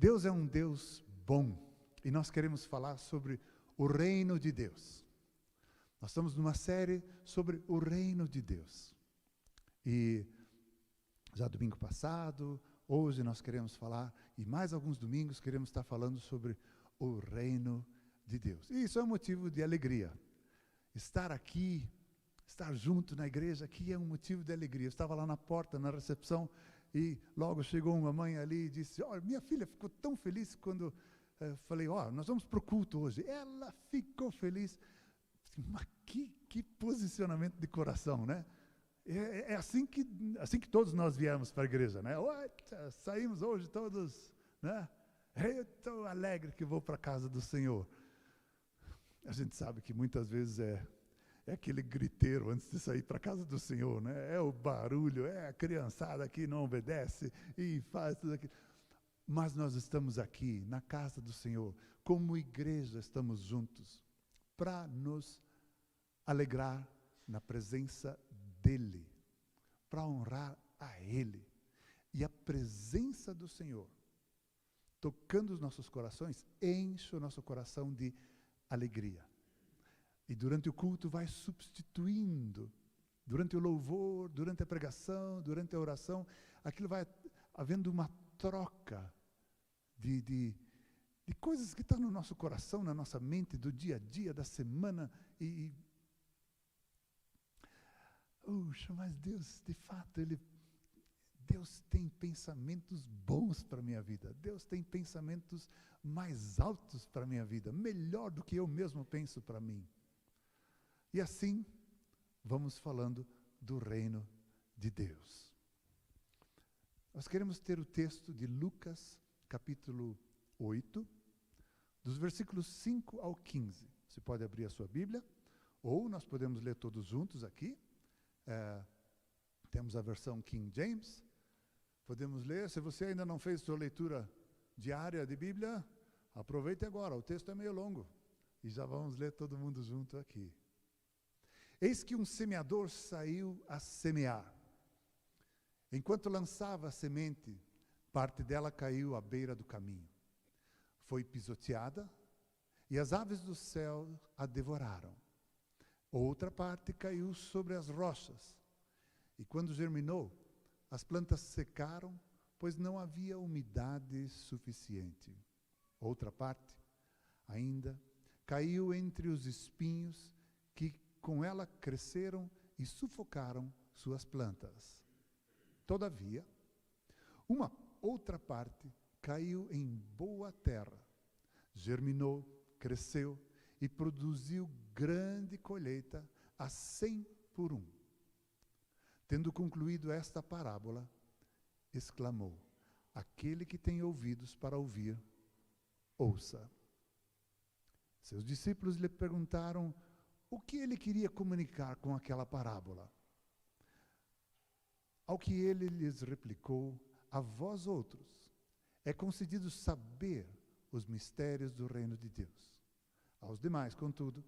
Deus é um Deus bom e nós queremos falar sobre o reino de Deus. Nós estamos numa série sobre o reino de Deus. E já domingo passado, hoje nós queremos falar, e mais alguns domingos queremos estar falando sobre o reino de Deus. E isso é um motivo de alegria. Estar aqui, estar junto na igreja aqui é um motivo de alegria. Eu estava lá na porta, na recepção, e logo chegou uma mãe ali e disse, olha, minha filha ficou tão feliz quando falei, nós vamos para o culto hoje. Ela ficou feliz. Mas que posicionamento de coração, né? É assim que todos nós viemos para a igreja, né? Saímos hoje todos, né? Eu estou alegre que vou para a casa do Senhor. A gente sabe que muitas vezes é aquele griteiro antes de sair para a casa do Senhor, né? É o barulho, é a criançada que não obedece e faz tudo aquilo. Mas nós estamos aqui na casa do Senhor, como igreja estamos juntos, para nos alegrar na presença dEle, para honrar a Ele. E a presença do Senhor, tocando os nossos corações, enche o nosso coração de alegria. E durante o culto vai substituindo, durante o louvor, durante a pregação, durante a oração, aquilo vai havendo uma troca de coisas que estão no nosso coração, na nossa mente, do dia a dia, da semana. Mas Deus, de fato, Deus tem pensamentos bons para a minha vida. Deus tem pensamentos mais altos para a minha vida, melhor do que eu mesmo penso para mim. E assim, vamos falando do reino de Deus. Nós queremos ter o texto de Lucas, capítulo 8, dos versículos 5 ao 15. Você pode abrir a sua Bíblia, ou nós podemos ler todos juntos aqui. Temos a versão King James. Podemos ler. Se você ainda não fez sua leitura diária de Bíblia, aproveite agora. O texto é meio longo. E já vamos ler todo mundo junto aqui. Eis que um semeador saiu a semear. Enquanto lançava a semente, parte dela caiu à beira do caminho. Foi pisoteada e as aves do céu a devoraram. Outra parte caiu sobre as rochas. E quando germinou, as plantas secaram, pois não havia umidade suficiente. Outra parte, ainda, caiu entre os espinhos que com ela cresceram e sufocaram suas plantas. Todavia, uma outra parte caiu em boa terra, germinou, cresceu e produziu grande colheita a 100 por 1. Tendo concluído esta parábola, exclamou, aquele que tem ouvidos para ouvir, ouça. Seus discípulos lhe perguntaram o que ele queria comunicar com aquela parábola. Ao que ele lhes replicou, a vós outros é concedido saber os mistérios do reino de Deus. Aos demais, contudo,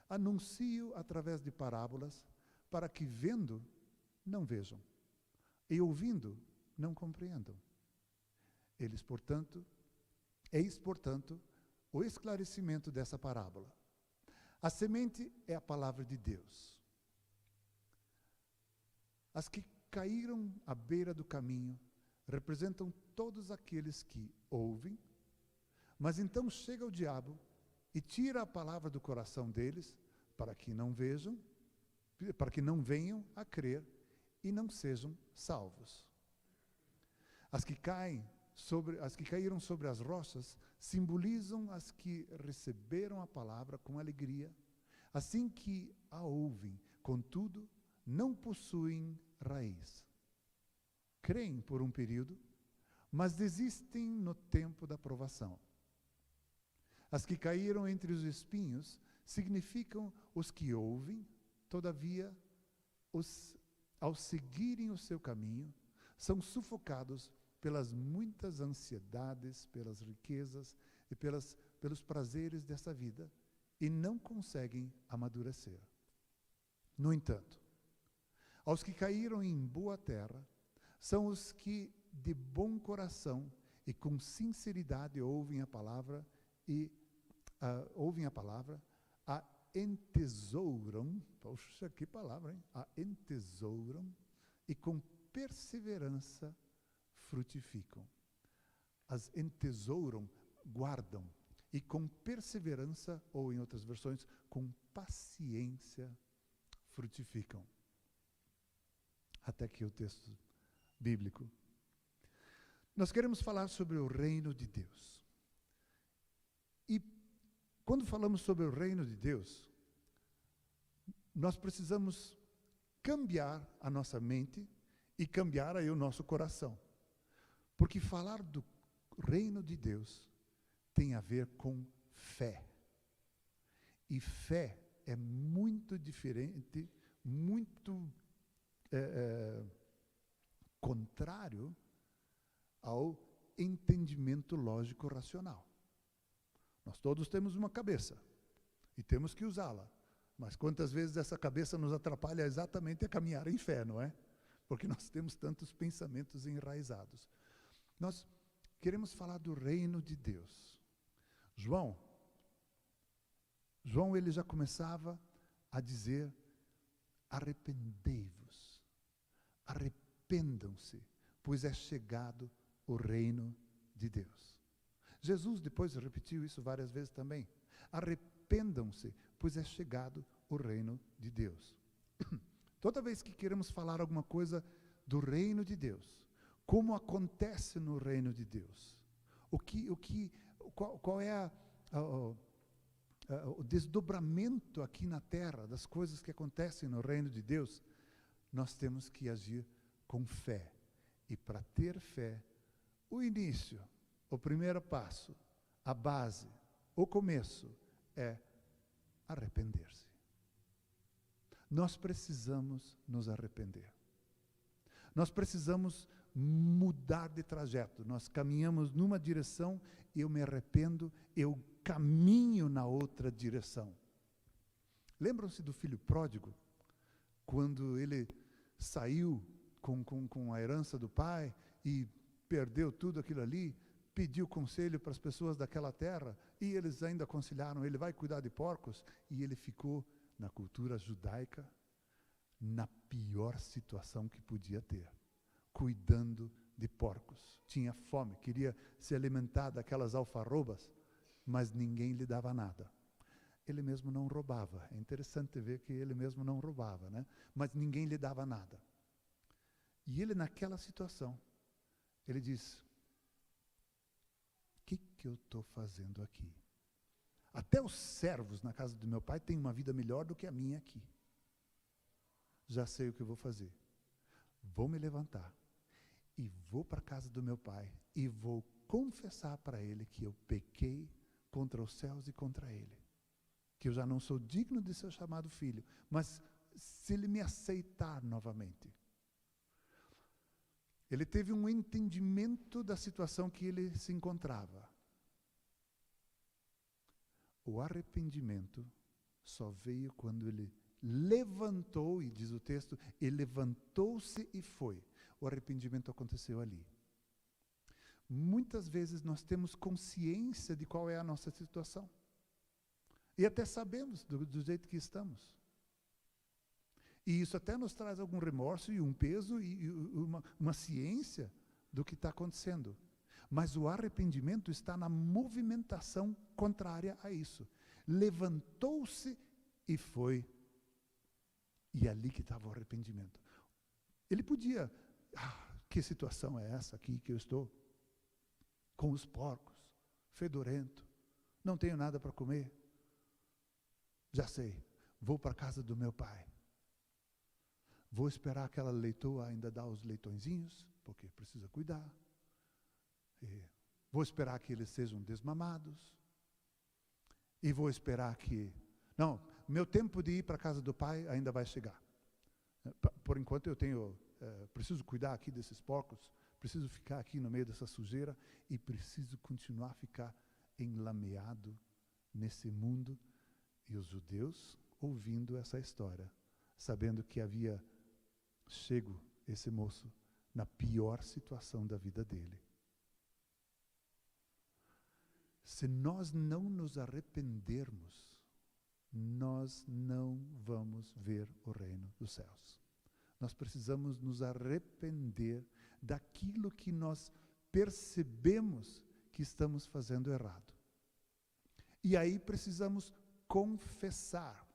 anuncio através de parábolas, para que vendo, não vejam, e ouvindo, não compreendam. Eis, portanto, o esclarecimento dessa parábola. A semente é a palavra de Deus. As que caíram à beira do caminho representam todos aqueles que ouvem, mas então chega o diabo e tira a palavra do coração deles, para que não venham a crer e não sejam salvos. As que caíram sobre as rochas simbolizam as que receberam a palavra com alegria, assim que a ouvem, contudo, não possuem raiz. Creem por um período, mas desistem no tempo da provação. As que caíram entre os espinhos significam os que ouvem, todavia, ao seguirem o seu caminho, são sufocados pelas muitas ansiedades, pelas riquezas e pelos prazeres dessa vida e não conseguem amadurecer. No entanto, aos que caíram em boa terra, são os que de bom coração e com sinceridade ouvem a palavra a entesouram, poxa, que palavra, hein? A entesouram e com perseverança frutificam. As entesouram, guardam, e com perseverança, ou em outras versões, com paciência, frutificam. Até aqui o texto bíblico. Nós queremos falar sobre o reino de Deus. E quando falamos sobre o reino de Deus, nós precisamos cambiar a nossa mente e cambiar aí o nosso coração. Porque falar do reino de Deus tem a ver com fé. E fé é muito diferente, muito contrário ao entendimento lógico racional. Nós todos temos uma cabeça e temos que usá-la. Mas quantas vezes essa cabeça nos atrapalha exatamente a caminhar em fé, não é? Porque nós temos tantos pensamentos enraizados. Nós queremos falar do reino de Deus. João, ele já começava a dizer: arrependei-vos, arrependam-se, pois é chegado o reino de Deus. Jesus depois repetiu isso várias vezes também. Arrependam-se, pois é chegado o reino de Deus. Toda vez que queremos falar alguma coisa do reino de Deus, como acontece no reino de Deus, qual é o desdobramento aqui na terra das coisas que acontecem no reino de Deus, nós temos que agir com fé. E para ter fé, o início, o primeiro passo, a base, o começo é arrepender-se. Nós precisamos nos arrepender. Nós precisamos mudar de trajeto. Nós caminhamos numa direção, eu me arrependo, eu caminho na outra direção. Lembram-se do filho pródigo? Quando ele saiu com a herança do pai e perdeu tudo aquilo ali, pediu conselho para as pessoas daquela terra, e eles ainda aconselharam, ele vai cuidar de porcos, e ele ficou, na cultura judaica, na pior situação que podia ter, cuidando de porcos. Tinha fome, queria se alimentar daquelas alfarrobas, mas ninguém lhe dava nada. Ele mesmo não roubava. É interessante ver que ele mesmo não roubava, né? Mas ninguém lhe dava nada. E ele, naquela situação, ele diz: o que eu estou fazendo aqui? Até os servos na casa do meu pai têm uma vida melhor do que a minha aqui. Já sei o que eu vou fazer. Vou me levantar e vou para a casa do meu pai e vou confessar para ele que eu pequei contra os céus e contra ele. Que eu já não sou digno de ser chamado filho, mas se ele me aceitar novamente. Ele teve um entendimento da situação que ele se encontrava. O arrependimento só veio quando ele levantou, e diz o texto, ele levantou-se e foi. O arrependimento aconteceu ali. Muitas vezes nós temos consciência de qual é a nossa situação. E até sabemos do jeito que estamos. E isso até nos traz algum remorso e um peso e uma ciência do que está acontecendo. Mas o arrependimento está na movimentação contrária a isso. Levantou-se e foi. E é ali que estava o arrependimento. Ele podia, que situação é essa aqui que eu estou? Com os porcos, fedorento, não tenho nada para comer. Já sei, vou para a casa do meu pai. Vou esperar aquela leitoa ainda dar os leitõezinhos, porque precisa cuidar. E vou esperar que eles sejam desmamados. E vou esperar que... Não, meu tempo de ir para a casa do pai ainda vai chegar. Por enquanto eu tenho... preciso cuidar aqui desses porcos, preciso ficar aqui no meio dessa sujeira e preciso continuar a ficar enlameado nesse mundo. E os judeus, ouvindo essa história, sabendo que havia chego esse moço na pior situação da vida dele. Se nós não nos arrependermos, nós não vamos ver o reino dos céus. Nós precisamos nos arrepender daquilo que nós percebemos que estamos fazendo errado. E aí precisamos confessar,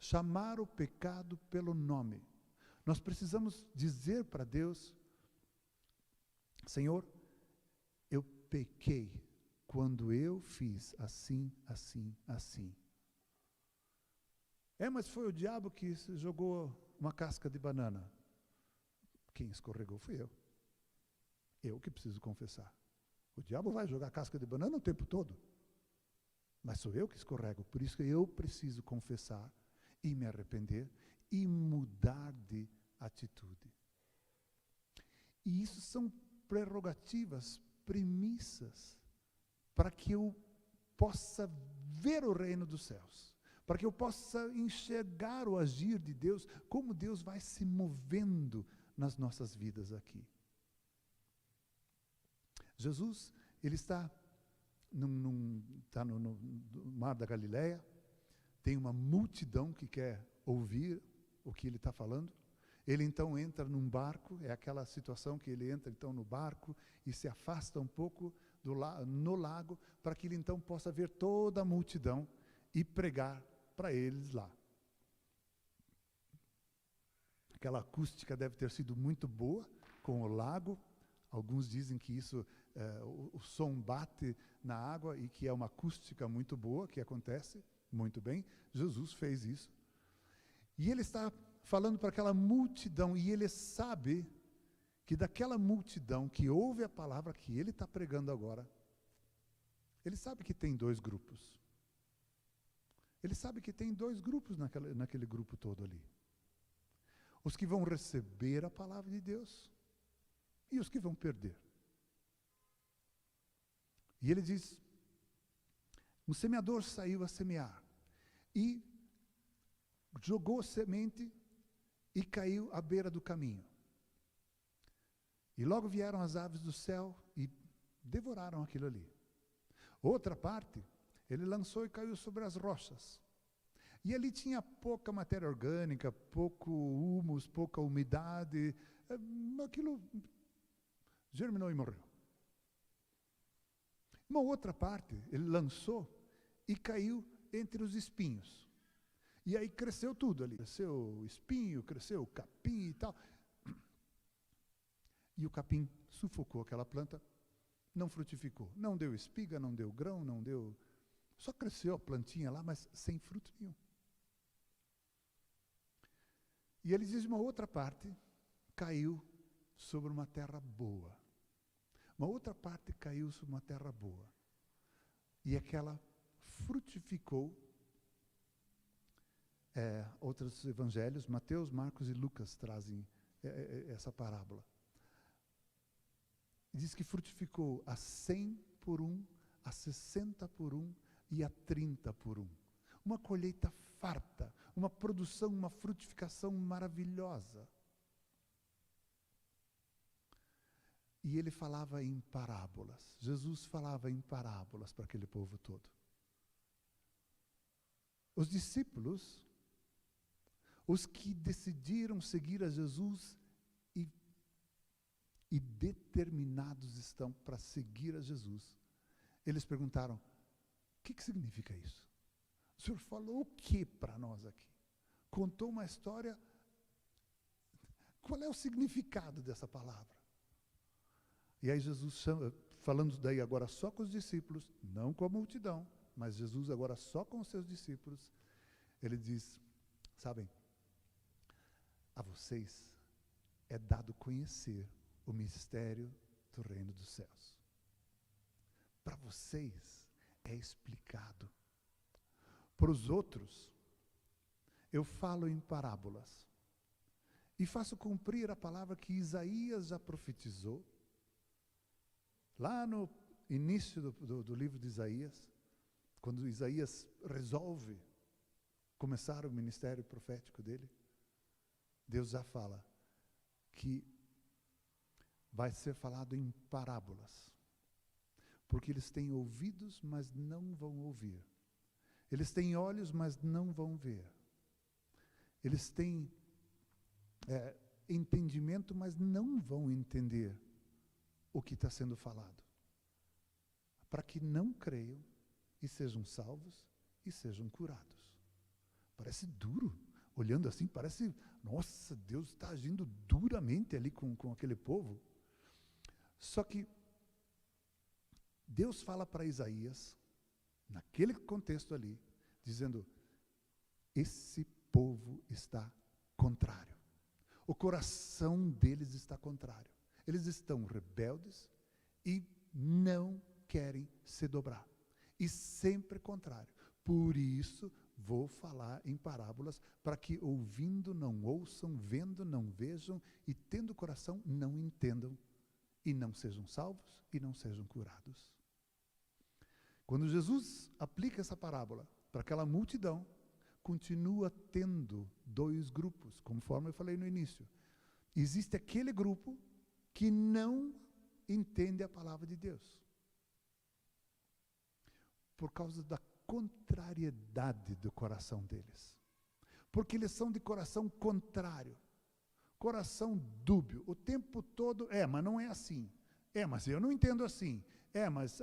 chamar o pecado pelo nome. Nós precisamos dizer para Deus: Senhor, eu pequei quando eu fiz assim, assim, assim. Mas foi o diabo que jogou uma casca de banana. Quem escorregou fui eu. Eu que preciso confessar. O diabo vai jogar casca de banana o tempo todo. Mas sou eu que escorrego. Por isso que eu preciso confessar e me arrepender e mudar de atitude. E isso são prerrogativas, premissas, para que eu possa ver o reino dos céus, para que eu possa enxergar o agir de Deus, como Deus vai se movendo nas nossas vidas aqui. Jesus, ele está no mar da Galileia, tem uma multidão que quer ouvir o que ele está falando. Ele então entra num barco, é aquela situação que ele entra então no barco e se afasta um pouco no lago, para que ele então possa ver toda a multidão e pregar para eles lá. Aquela acústica deve ter sido muito boa com o lago. Alguns dizem que isso, o som bate na água e que é uma acústica muito boa que acontece. Muito bem, Jesus fez isso. E ele está falando para aquela multidão, e ele sabe que daquela multidão que ouve a palavra que ele está pregando agora, ele sabe que tem dois grupos. Ele sabe que tem dois grupos naquele grupo todo ali. Os que vão receber a palavra de Deus e os que vão perder. E ele diz: um semeador saiu a semear e jogou semente e caiu à beira do caminho. E logo vieram as aves do céu e devoraram aquilo ali. Outra parte, ele lançou e caiu sobre as rochas. E ali tinha pouca matéria orgânica, pouco humus, pouca umidade. Aquilo germinou e morreu. Uma outra parte, ele lançou e caiu entre os espinhos. E aí cresceu tudo ali. Cresceu o espinho, cresceu o capim e tal. E o capim sufocou aquela planta, não frutificou. Não deu espiga, não deu grão, não deu... Só cresceu a plantinha lá, mas sem fruto nenhum. E ele diz: uma outra parte caiu sobre uma terra boa. Uma outra parte caiu sobre uma terra boa. E aquela frutificou. Outros evangelhos, Mateus, Marcos e Lucas trazem essa parábola. Diz que frutificou a 100 por 1, a 60 por 1 e a 30 por 1. Uma colheita farta, uma produção, uma frutificação maravilhosa. E ele falava em parábolas. Jesus falava em parábolas para aquele povo todo. Os discípulos, os que decidiram seguir a Jesus e determinados estão para seguir a Jesus, eles perguntaram: o que significa isso? O senhor falou o que para nós aqui? Contou uma história. Qual é o significado dessa palavra? E aí Jesus, falando daí agora só com os discípulos, não com a multidão, mas Jesus agora só com os seus discípulos, ele diz: sabem, a vocês é dado conhecer o mistério do reino dos céus. Para vocês é explicado. Para os outros, eu falo em parábolas e faço cumprir a palavra que Isaías já profetizou, lá no início do livro de Isaías, quando Isaías resolve começar o ministério profético dele. Deus já fala que vai ser falado em parábolas. Porque eles têm ouvidos, mas não vão ouvir. Eles têm olhos, mas não vão ver. Eles têm entendimento, mas não vão entender o que está sendo falado. Para que não creiam e sejam salvos e sejam curados. Parece duro. Olhando assim, parece, nossa, Deus está agindo duramente ali com aquele povo. Só que Deus fala para Isaías, naquele contexto ali, dizendo, esse povo está contrário. O coração deles está contrário. Eles estão rebeldes e não querem se dobrar. E sempre contrário. Por isso, vou falar em parábolas, para que ouvindo não ouçam, vendo não vejam, e tendo coração não entendam, e não sejam salvos e não sejam curados. Quando Jesus aplica essa parábola para aquela multidão, continua tendo dois grupos, conforme eu falei no início. Existe aquele grupo que não entende a palavra de Deus, por causa da contrariedade do coração deles. Porque eles são de coração contrário, coração dúbio, o tempo todo, mas não é assim, mas eu não entendo assim, mas,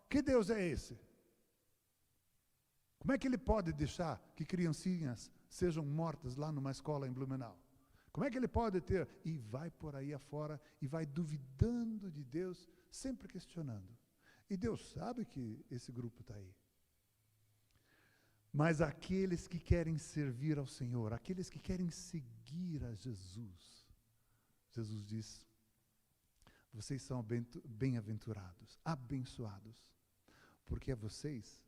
que Deus é esse? Como é que ele pode deixar que criancinhas sejam mortas lá numa escola em Blumenau? Como é que ele pode ter? E vai por aí afora, e vai duvidando de Deus, sempre questionando. E Deus sabe que esse grupo está aí. Mas aqueles que querem servir ao Senhor, aqueles que querem seguir a Jesus, Jesus diz, vocês são bem-aventurados, abençoados, porque a vocês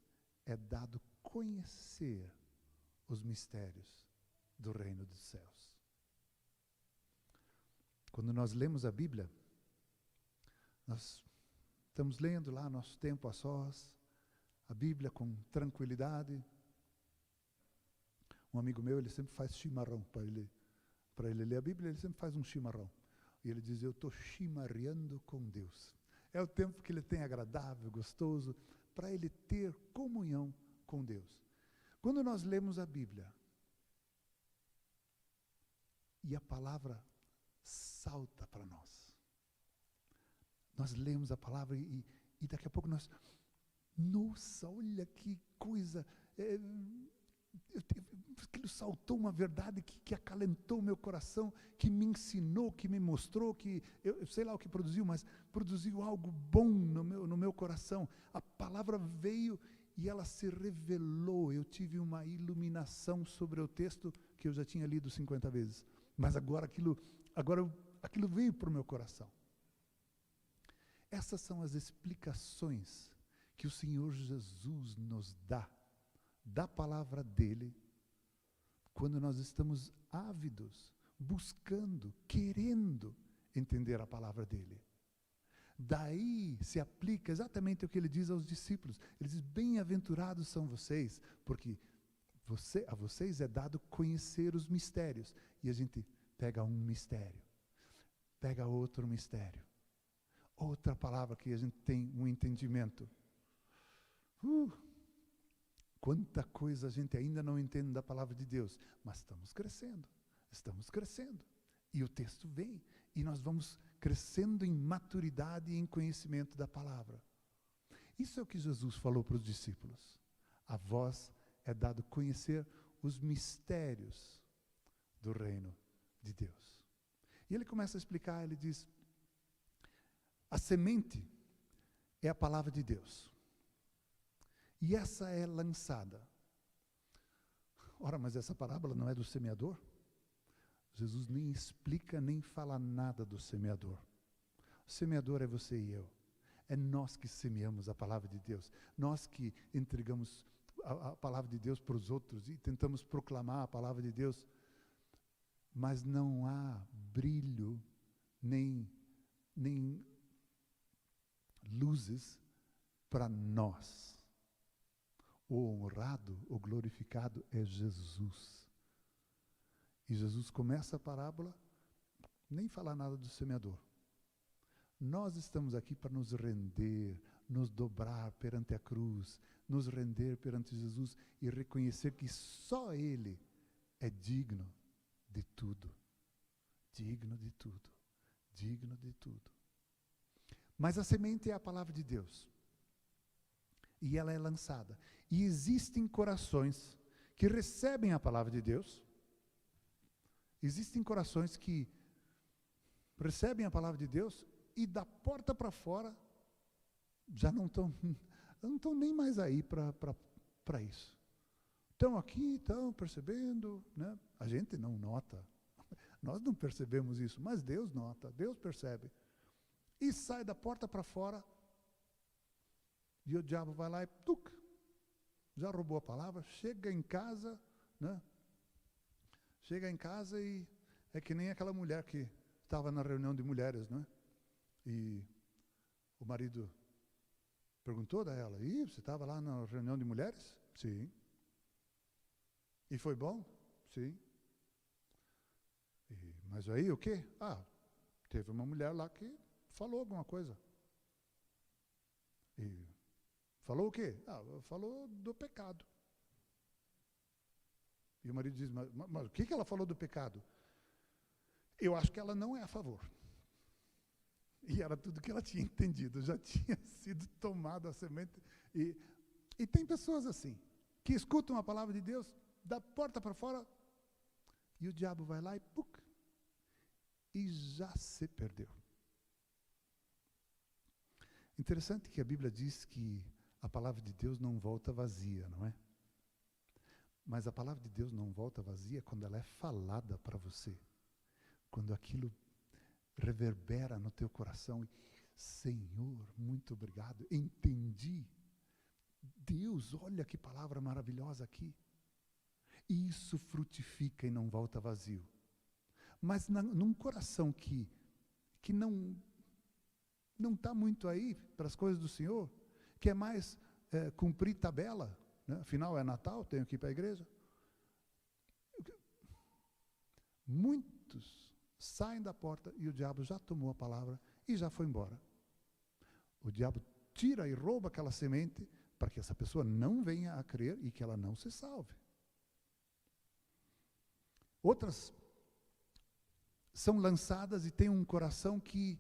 é dado conhecer os mistérios do reino dos céus. Quando nós lemos a Bíblia, nós estamos lendo lá nosso tempo a sós, a Bíblia com tranquilidade. Um amigo meu, ele sempre faz chimarrão para ele ler a Bíblia, ele sempre faz um chimarrão. E ele diz, eu estou chimarreando com Deus. É o tempo que ele tem agradável, gostoso, para ele ter comunhão com Deus. Quando nós lemos a Bíblia, e a palavra salta para nós. Nós lemos a palavra e daqui a pouco nós, nossa, olha que coisa, aquilo saltou uma verdade que acalentou o meu coração, que me ensinou, que me mostrou, que eu sei lá o que produziu, mas produziu algo bom no meu coração. A palavra veio e ela se revelou. Eu tive uma iluminação sobre o texto que eu já tinha lido 50 vezes. Mas agora aquilo veio para o meu coração. Essas são as explicações que o Senhor Jesus nos dá, da palavra dele, quando nós estamos ávidos, buscando, querendo entender a palavra dele. Daí se aplica exatamente o que ele diz aos discípulos. Ele diz, bem-aventurados são vocês, porque a vocês é dado conhecer os mistérios. E a gente pega um mistério, pega outro mistério, outra palavra que a gente tem um entendimento. Quanta coisa a gente ainda não entende da palavra de Deus, mas estamos crescendo. E o texto vem, e nós vamos crescendo em maturidade e em conhecimento da palavra. Isso é o que Jesus falou para os discípulos. A vós é dado conhecer os mistérios do reino de Deus. E ele começa a explicar, ele diz, a semente é a palavra de Deus. E essa é lançada. Ora, mas essa parábola não é do semeador? Jesus nem explica, nem fala nada do semeador. O semeador é você e eu. É nós que semeamos a palavra de Deus. Nós que entregamos a palavra de Deus para os outros e tentamos proclamar a palavra de Deus. Mas não há brilho, nem luzes para nós. O honrado, o glorificado é Jesus. E Jesus começa a parábola, nem falar nada do semeador. Nós estamos aqui para nos render, nos dobrar perante a cruz, nos render perante Jesus e reconhecer que só Ele é digno de tudo. Digno de tudo. Digno de tudo. Mas a semente é a palavra de Deus. E ela é lançada. E existem corações que recebem a palavra de Deus. Existem corações que recebem a palavra de Deus e da porta para fora já não estão nem mais aí para isso. Estão aqui, estão percebendo, né? A gente não nota. Nós não percebemos isso, mas Deus nota, Deus percebe. E sai da porta para fora, e o diabo vai lá e já roubou a palavra, chega em casa, né? Chega em casa e é que nem aquela mulher que estava na reunião de mulheres, né? E o marido perguntou a ela, e você estava lá na reunião de mulheres? Sim. E foi bom? Sim. Mas aí o quê? Teve uma mulher lá que falou alguma coisa. E falou o quê? Falou do pecado. E o marido diz, mas o que ela falou do pecado? Eu acho que ela não é a favor. E era tudo que ela tinha entendido, já tinha sido tomada a semente. E tem pessoas assim, que escutam a palavra de Deus, da porta para fora, e o diabo vai lá e já se perdeu. Interessante que a Bíblia diz que a palavra de Deus não volta vazia, não é? Mas a palavra de Deus não volta vazia quando ela é falada para você. Quando aquilo reverbera no teu coração e, Senhor, muito obrigado, entendi. Deus, olha que palavra maravilhosa aqui. E isso frutifica e não volta vazio. Mas num coração que não está muito aí para as coisas do Senhor, que é mais cumprir tabela, né? Afinal é Natal, tenho que ir para a igreja. Muitos saem da porta e o diabo já tomou a palavra e já foi embora. O diabo tira e rouba aquela semente para que essa pessoa não venha a crer e que ela não se salve. Outras são lançadas e têm um coração que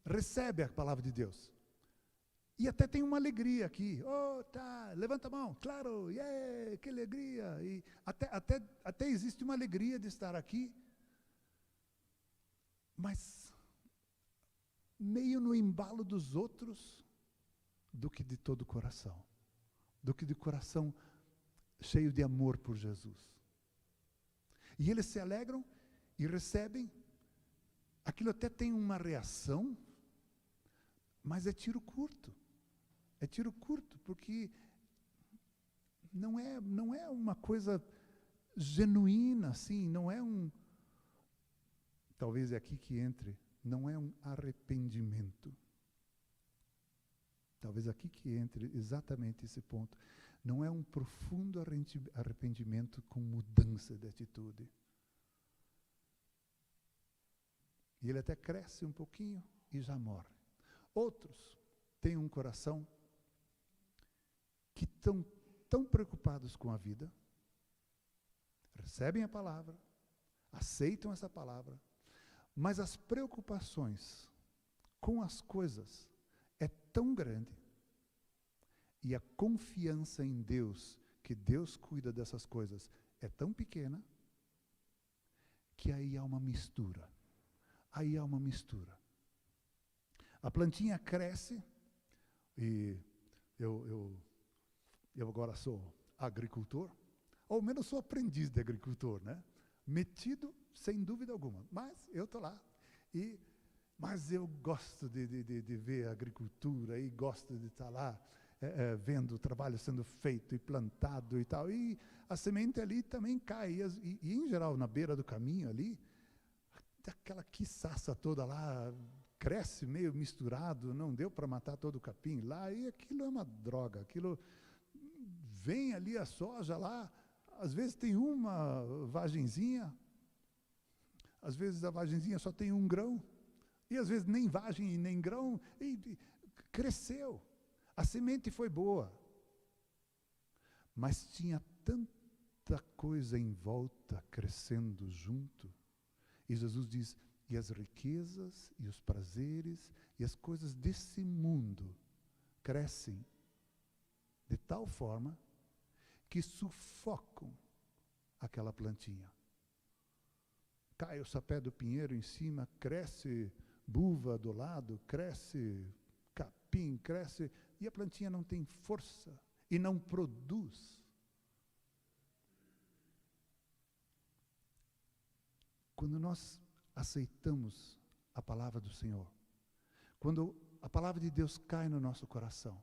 recebe a palavra de Deus. E até tem uma alegria aqui. Levanta a mão, claro, que alegria. E até existe uma alegria de estar aqui, mas meio no embalo dos outros do que de todo o coração. Do que de coração cheio de amor por Jesus. E eles se alegram e recebem. Aquilo até tem uma reação, mas é tiro curto. É tiro curto, porque não é uma coisa genuína, assim, não é talvez é aqui que entre, não é um arrependimento. Talvez aqui que entre exatamente esse ponto. Não é um profundo arrependimento com mudança de atitude. E ele até cresce um pouquinho e já morre. Outros têm um coração que estão tão preocupados com a vida, recebem a palavra, aceitam essa palavra, mas as preocupações com as coisas é tão grande e a confiança em Deus, que Deus cuida dessas coisas, é tão pequena, que aí há uma mistura. Aí há uma mistura. A plantinha cresce, e eu agora sou agricultor, ou menos sou aprendiz de agricultor, né? Metido, sem dúvida alguma, mas eu estou lá. Mas eu gosto de ver a agricultura e gosto de estar lá vendo o trabalho sendo feito e plantado e tal. E a semente ali também cai. E em geral, na beira do caminho ali, aquela quiçaça toda lá, cresce meio misturado, não deu para matar todo o capim lá, e aquilo é uma droga, aquilo vem ali a soja lá, às vezes tem uma vagenzinha, às vezes a vagenzinha só tem um grão, E às vezes nem vagem e nem grão, e cresceu. A semente foi boa. Mas tinha tanta coisa em volta crescendo junto. E Jesus diz, e as riquezas, e os prazeres, e as coisas desse mundo crescem de tal forma que sufocam aquela plantinha. Cai o sapé do pinheiro em cima, cresce buva do lado, cresce capim, cresce, e a plantinha não tem força e não produz. Quando nós aceitamos a palavra do Senhor, quando a palavra de Deus cai no nosso coração,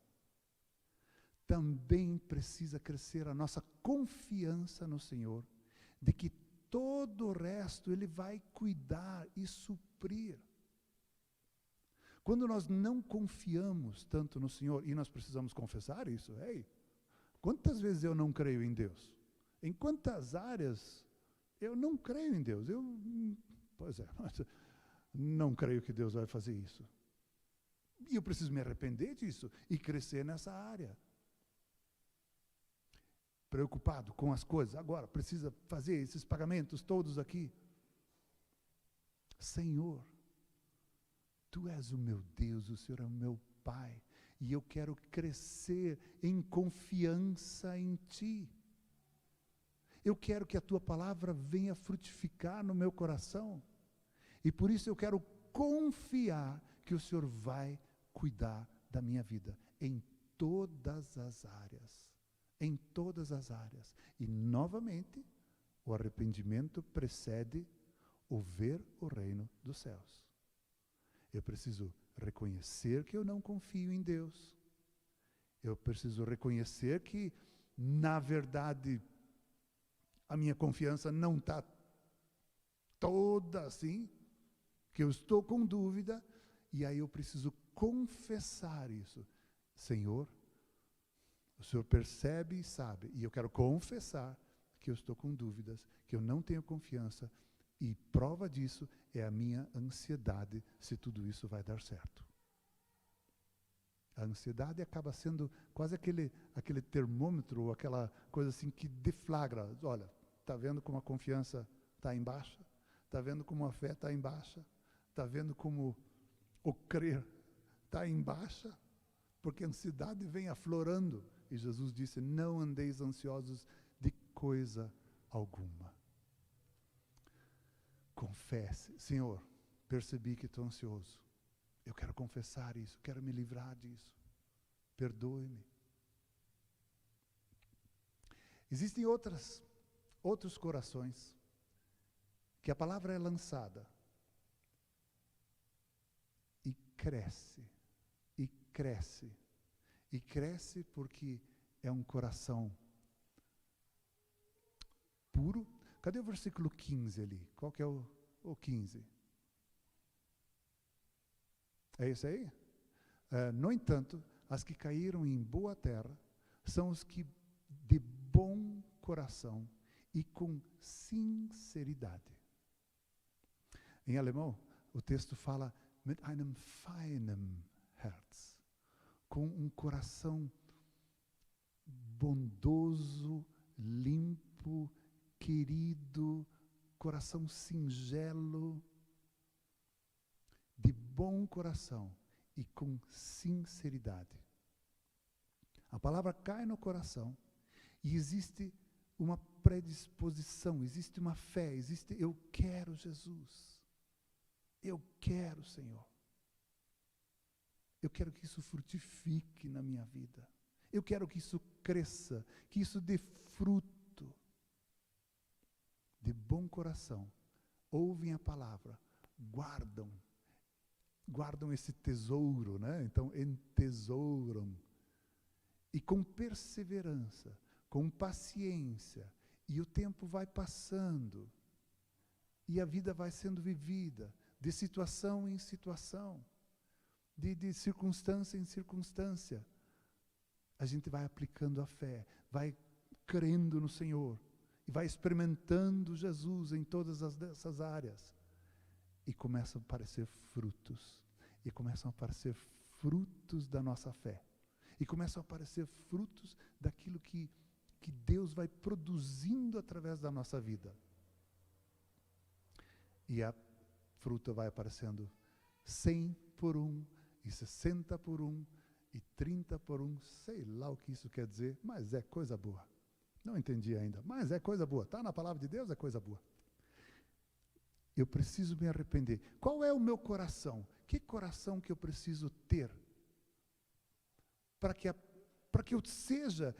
também precisa crescer a nossa confiança no Senhor, de que todo o resto Ele vai cuidar e suprir. Quando nós não confiamos tanto no Senhor, e nós precisamos confessar isso, quantas vezes eu não creio em Deus? Em quantas áreas eu não creio em Deus? Pois é, mas não creio que Deus vai fazer isso. E eu preciso me arrepender disso e crescer nessa área. Preocupado com as coisas, agora precisa fazer esses pagamentos todos aqui. Senhor, Tu és o meu Deus, o Senhor é o meu Pai, e eu quero crescer em confiança em Ti. Eu quero que a Tua palavra venha frutificar no meu coração, e por isso eu quero confiar que o Senhor vai cuidar da minha vida, em todas as áreas. Em todas as áreas. E, novamente, o arrependimento precede o ver o reino dos céus. Eu preciso reconhecer que eu não confio em Deus. Eu preciso reconhecer que, na verdade, a minha confiança não está toda assim, que eu estou com dúvida, e aí eu preciso confessar isso. Senhor, o Senhor percebe e sabe, e eu quero confessar que eu estou com dúvidas, que eu não tenho confiança, e prova disso é a minha ansiedade, se tudo isso vai dar certo. A ansiedade acaba sendo quase aquele termômetro, ou aquela coisa assim que deflagra. Olha, está vendo como a confiança está em baixa? Está vendo como a fé está em baixa? Está vendo como o crer está em baixa? Porque a ansiedade vem aflorando. E Jesus disse, não andeis ansiosos de coisa alguma. Confesse, Senhor, percebi que estou ansioso. Eu quero confessar isso, quero me livrar disso. Perdoe-me. Existem outros corações que a palavra é lançada e cresce, e cresce, e cresce porque é um coração puro. Cadê o versículo 15 ali? Qual que é o 15? É isso aí? No entanto, as que caíram em boa terra são os que de bom coração e com sinceridade. Em alemão, o texto fala mit einem feinen Herz, com um coração bondoso, limpo, querido, coração singelo, de bom coração e com sinceridade. A palavra cai no coração e existe uma predisposição, existe uma fé, eu quero Jesus, eu quero, Senhor. Eu quero que isso frutifique na minha vida. Eu quero que isso cresça, que isso dê fruto. De bom coração, ouvem a palavra, guardam esse tesouro, né? Então, entesouram. E com perseverança, com paciência, e o tempo vai passando, e a vida vai sendo vivida, de situação em situação, de circunstância em circunstância. A gente vai aplicando a fé, vai crendo no Senhor, e vai experimentando Jesus em todas essas áreas. e começam a aparecer frutos. E começam a aparecer frutos da nossa fé. E começam a aparecer frutos daquilo que Deus vai produzindo através da nossa vida. E a fruta vai aparecendo 100 por 1, e 60 por 1, e 30 por 1, sei lá o que isso quer dizer, mas é coisa boa. Não entendi ainda, mas é coisa boa. Está na palavra de Deus, é coisa boa. Eu preciso me arrepender. Qual é o meu coração? Que coração que eu preciso ter? Para que eu seja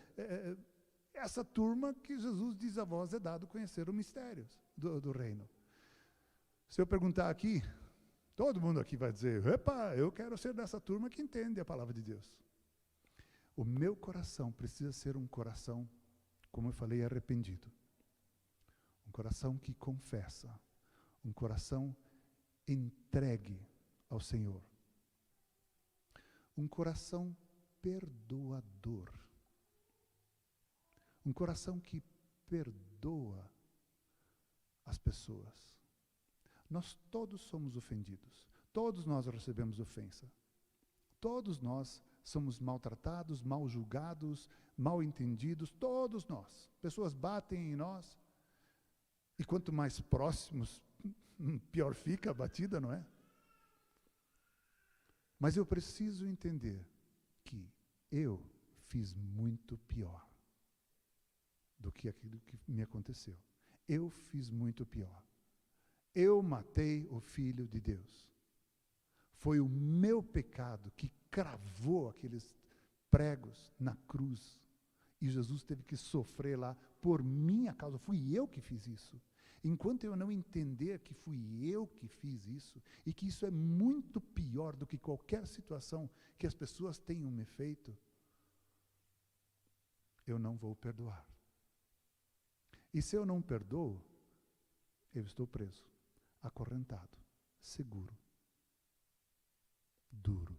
essa turma que Jesus diz a vós é dado conhecer os mistérios do reino. Se eu perguntar aqui, todo mundo aqui vai dizer, epa, eu quero ser dessa turma que entende a palavra de Deus. O meu coração precisa ser um coração, como eu falei, arrependido. Um coração que confessa. Um coração entregue ao Senhor. Um coração perdoador. Um coração que perdoa as pessoas. Nós todos somos ofendidos. Todos nós recebemos ofensa. Todos nós somos maltratados, mal julgados, mal entendidos. Todos nós. Pessoas batem em nós. E quanto mais próximos, pior fica a batida, não é? Mas eu preciso entender que eu fiz muito pior do que aquilo que me aconteceu. Eu fiz muito pior. Eu matei o Filho de Deus. Foi o meu pecado que cravou aqueles pregos na cruz. E Jesus teve que sofrer lá por minha causa. Fui eu que fiz isso. Enquanto eu não entender que fui eu que fiz isso, e que isso é muito pior do que qualquer situação que as pessoas tenham me feito, eu não vou perdoar. E se eu não perdoo, eu estou preso, acorrentado, seguro, duro.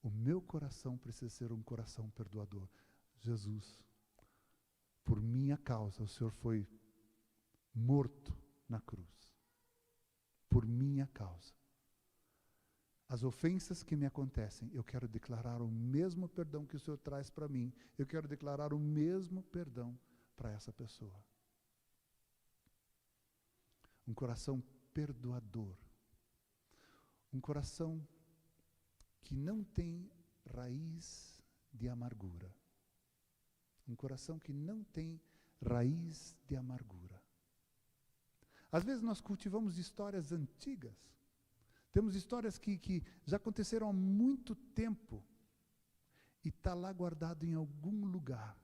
O meu coração precisa ser um coração perdoador. Jesus, por minha causa, o Senhor foi morto na cruz. Por minha causa. As ofensas que me acontecem, eu quero declarar o mesmo perdão que o Senhor traz para mim. Eu quero declarar o mesmo perdão para essa pessoa. Um coração perdoador. Um coração que não tem raiz de amargura. Um coração que não tem raiz de amargura. Às vezes nós cultivamos histórias antigas. Temos histórias que já aconteceram há muito tempo. E está lá guardado em algum lugar.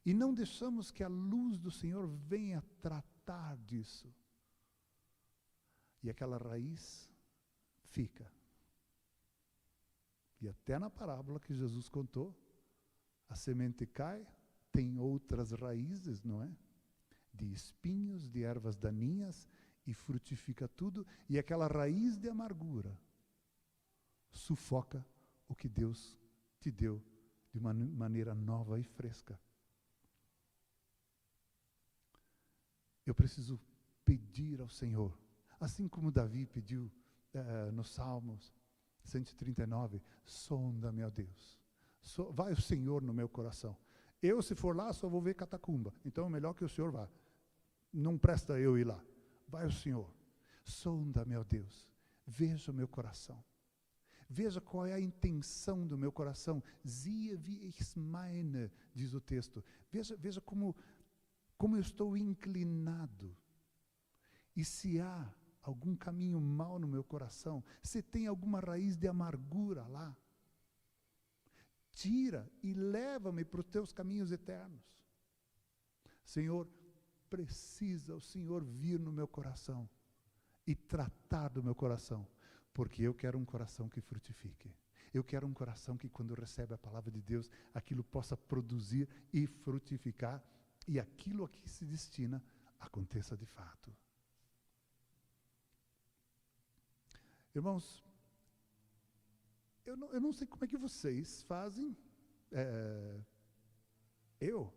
E não deixamos que a luz do Senhor venha tratar disso. E aquela raiz fica. E até na parábola que Jesus contou, a semente cai, tem outras raízes, não é? De espinhos, de ervas daninhas, e frutifica tudo, e aquela raiz de amargura sufoca o que Deus te deu de uma maneira nova e fresca. Eu preciso pedir ao Senhor, assim como Davi pediu nos Salmos 139, sonda-me, ó Deus, vai o Senhor no meu coração. Eu, se for lá, só vou ver catacumba, então é melhor que o Senhor vá. Não presta eu ir lá. Vai o Senhor. Sonda-me, ó Deus. Veja o meu coração. Veja qual é a intenção do meu coração. Siehe, wie ich meine, diz o texto. Veja como eu estou inclinado. E se há algum caminho mau no meu coração, se tem alguma raiz de amargura lá, tira e leva-me para os teus caminhos eternos. Senhor, precisa o Senhor vir no meu coração e tratar do meu coração, porque eu quero um coração que frutifique. Eu quero um coração que, quando recebe a palavra de Deus, aquilo possa produzir e frutificar, e aquilo a que se destina aconteça de fato. Irmãos, eu não sei como é que vocês fazem. Eu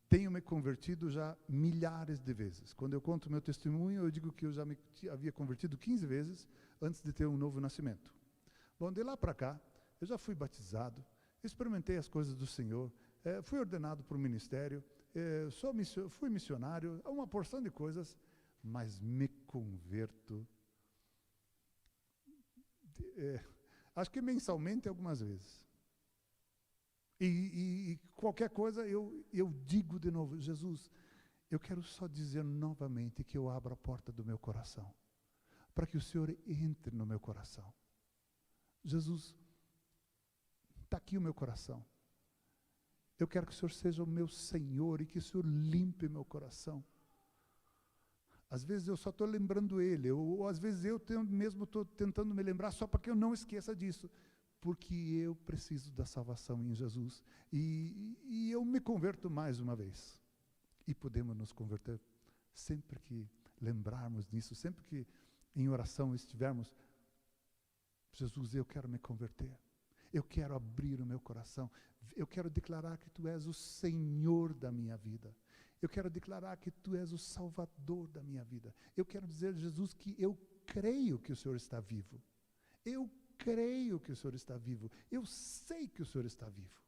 tenho me convertido já milhares de vezes. Quando eu conto meu testemunho, eu digo que eu já me havia convertido 15 vezes antes de ter um novo nascimento. Bom, de lá para cá, eu já fui batizado, experimentei as coisas do Senhor, fui ordenado para o ministério, fui missionário, uma porção de coisas, mas me converto, acho que mensalmente algumas vezes. E qualquer coisa eu digo de novo, Jesus, eu quero só dizer novamente que eu abro a porta do meu coração, para que o Senhor entre no meu coração. Jesus, está aqui o meu coração. Eu quero que o Senhor seja o meu Senhor e que o Senhor limpe meu coração. Às vezes eu só estou lembrando Ele, ou às vezes eu mesmo estou tentando me lembrar só para que eu não esqueça disso. Porque eu preciso da salvação em Jesus. E eu me converto mais uma vez. E podemos nos converter sempre que lembrarmos disso, sempre que em oração estivermos. Jesus, eu quero me converter. Eu quero abrir o meu coração. Eu quero declarar que Tu és o Senhor da minha vida. Eu quero declarar que Tu és o Salvador da minha vida. Eu quero dizer, Jesus, que eu creio que o Senhor está vivo. Eu creio que o Senhor está vivo. Eu sei que o Senhor está vivo.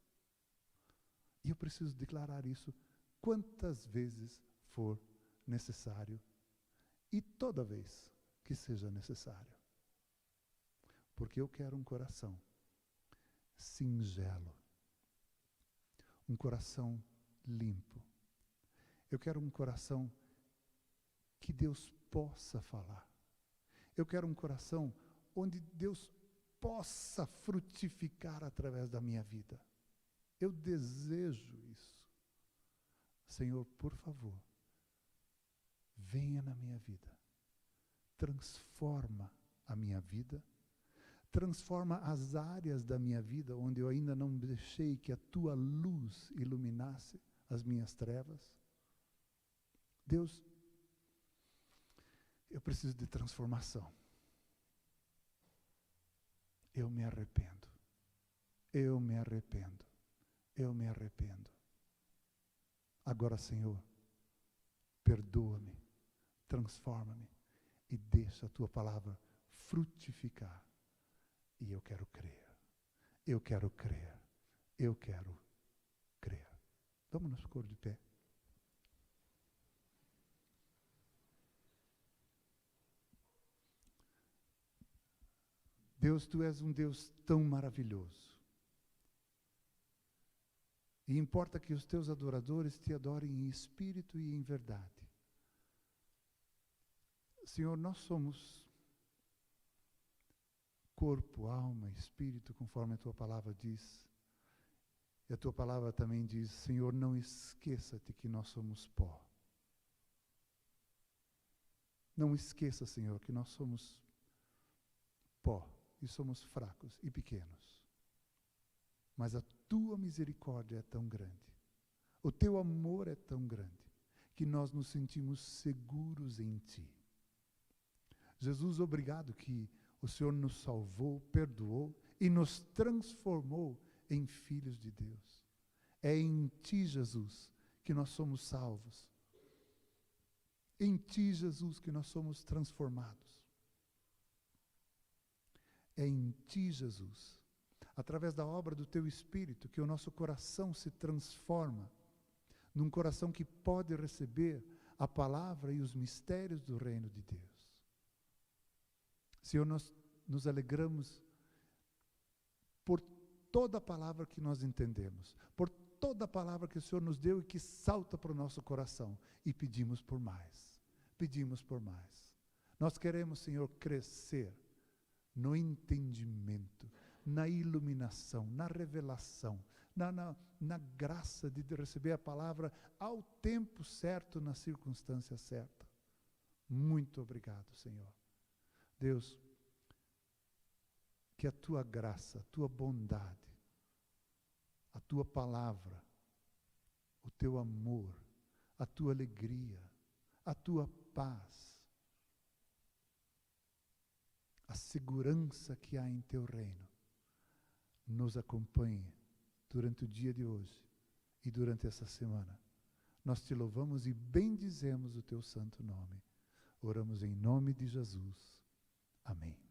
E eu preciso declarar isso quantas vezes for necessário. E toda vez que seja necessário. Porque eu quero um coração singelo. Um coração limpo. Eu quero um coração que Deus possa falar. Eu quero um coração onde Deus possa frutificar através da minha vida. Eu desejo isso. Senhor, por favor, venha na minha vida. Transforma a minha vida. Transforma as áreas da minha vida onde eu ainda não deixei que a Tua luz iluminasse as minhas trevas. Deus, eu preciso de transformação. Eu me arrependo. Eu me arrependo. Eu me arrependo. Agora, Senhor, perdoa-me, transforma-me e deixa a Tua palavra frutificar. E eu quero crer. Eu quero crer. Eu quero crer. Vamos nos pôr de pé. Deus, Tu és um Deus tão maravilhoso. E importa que os Teus adoradores Te adorem em espírito e em verdade. Senhor, nós somos corpo, alma, espírito, conforme a Tua palavra diz. E a Tua palavra também diz, Senhor, não esqueça-te que nós somos pó. Não esqueça, Senhor, que nós somos pó. E somos fracos e pequenos. Mas a Tua misericórdia é tão grande. O Teu amor é tão grande. Que nós nos sentimos seguros em Ti. Jesus, obrigado que o Senhor nos salvou, perdoou e nos transformou em filhos de Deus. É em Ti, Jesus, que nós somos salvos. Em Ti, Jesus, que nós somos transformados. É em Ti, Jesus, através da obra do Teu Espírito, que o nosso coração se transforma num coração que pode receber a palavra e os mistérios do reino de Deus. Senhor, nós nos alegramos por toda a palavra que nós entendemos, por toda a palavra que o Senhor nos deu e que salta para o nosso coração, e pedimos por mais, pedimos por mais. Nós queremos, Senhor, crescer no entendimento, na iluminação, na revelação, na graça de receber a palavra ao tempo certo, na circunstância certa. Muito obrigado, Senhor. Deus, que a Tua graça, a Tua bondade, a Tua palavra, o Teu amor, a Tua alegria, a Tua paz, a segurança que há em Teu reino, nos acompanhe durante o dia de hoje e durante essa semana, nós te louvamos e bendizemos o teu santo nome. Oramos em nome de Jesus. Amém.